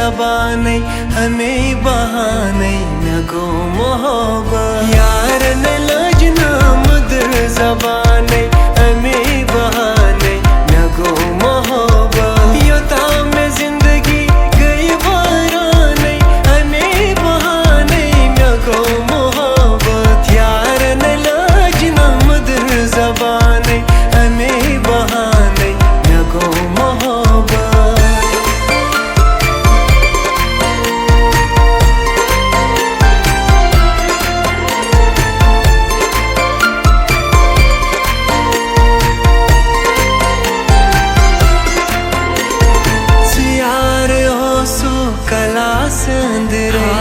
जबानै हमें बहानै मगो मोहब्बत यार न लजना मधुर जबानै हमें बहानै मगो मोहब्बत योता में जिंदगी गई वारानै हमें बहानै मगो मोहब्बत यार न लजना मधुर जबानै हमें बहानै मगो मोहब्बत कला संदरे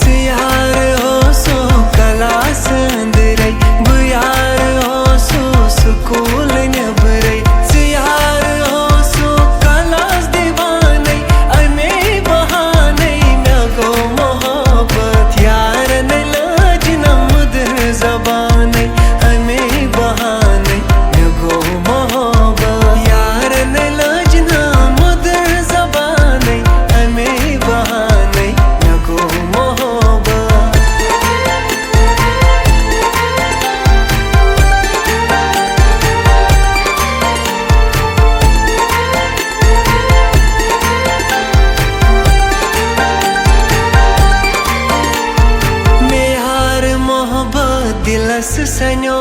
सियार हो सो कला संदरे बुयार हो सो सुकूल नबरे सियार हो सो कलास दीवाने अमे बहाने मगो मोहब्बत यार न लजना मधुर जबाने अमे बहाने मगो मोहब्बत यार न दिलस सन्यो